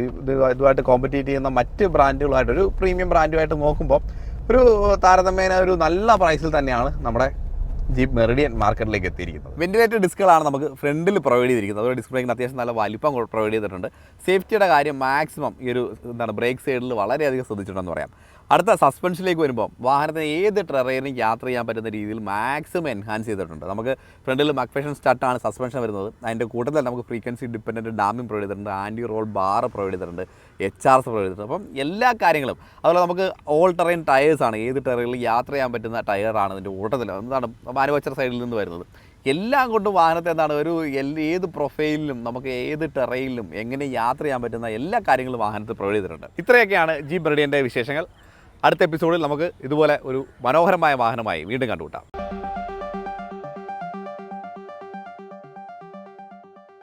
ഇതുമായിട്ട് കോമ്പറ്റീറ്റ് ചെയ്യുന്ന മറ്റ് ബ്രാൻഡുകളായിട്ട് ഒരു പ്രീമിയം ബ്രാൻഡുമായിട്ട് നോക്കുമ്പോൾ ഒരു താരതമ്യേന ഒരു നല്ല പ്രൈസിൽ തന്നെയാണ് നമ്മുടെ ജീപ്പ് മെറിഡിയൻ മാർക്കറ്റിലേക്ക് എത്തിയിരിക്കുന്നത്. വെന്റിലേറ്റഡ് ഡിസ്കുകളാണ് നമുക്ക് ഫ്രണ്ടിൽ പ്രൊവൈഡ് ചെയ്തിരിക്കുന്നത്. അതുപോലെ ഡിസ്ക് ബ്രേക്കിന് അത്യാവശ്യം നല്ല വലിപ്പം പ്രൊവൈഡ് ചെയ്തിട്ടുണ്ട്. സേഫ്റ്റിയുടെ കാര്യം മാക്സിമം ഈ ഒരു ബ്രേക്ക് സൈഡിൽ വളരെയധികം ശ്രദ്ധിച്ചിട്ടുണ്ടെന്ന് പറയാം. അടുത്ത സസ്പെൻഷനിലേക്ക് വരുമ്പോൾ വാഹനത്തിന് ഏത് ടെറൈനും യാത്ര ചെയ്യാൻ പറ്റുന്ന രീതിയിൽ മാക്സിമം എൻഹാൻസ് ചെയ്തിട്ടുണ്ട്. നമുക്ക് ഫ്രണ്ടിൽ മക്ഫേഷൻ സ്റ്റാർട്ടാണ് സസ്പെൻഷൻ വരുന്നത്. അതിൻ്റെ കൂട്ടത്തിൽ നമുക്ക് ഫ്രീക്വൻസി ഡിപ്പെൻഡൻറ്റ് ഡാമിംഗ് പ്രൊവൈഡ് ചെയ്തിട്ടുണ്ട്, ആൻറ്റി റോൾ ബാർ പ്രൊവൈഡ് ചെയ്തിട്ടുണ്ട്, HRS പ്രൊവൈഡ് ചെയ്തിട്ടുണ്ട്. അപ്പം എല്ലാ കാര്യങ്ങളും അതുപോലെ നമുക്ക് ഓൾ ടെറൈൻ ടയേഴ്സാണ്, ഏത് ടെറൈനിൽ യാത്ര ചെയ്യാൻ പറ്റുന്ന ടയറാണ് ഇതിൻ്റെ കൂട്ടത്തിൽ. എന്താണ് മാനുഫാക്ചർ സൈഡിൽ നിന്ന് വരുന്നത്. എല്ലാം കൊണ്ടും വാഹനത്തെ ഏത് പ്രൊഫൈലിലും നമുക്ക് ഏത് ടെറൈനിലും എങ്ങനെ യാത്ര ചെയ്യാൻ പറ്റുന്ന എല്ലാ കാര്യങ്ങളും വാഹനത്തിൽ പ്രൊവൈഡ് ചെയ്തിട്ടുണ്ട്. ഇത്രയൊക്കെയാണ് ജീപ്പ് മെറിഡിയൻ്റെ വിശേഷങ്ങൾ. അടുത്ത എപ്പിസോഡിൽ നമുക്ക് ഇതുപോലെ ഒരു മനോഹരമായ വാഹനമായി വീണ്ടും കണ്ടുമുട്ടാം.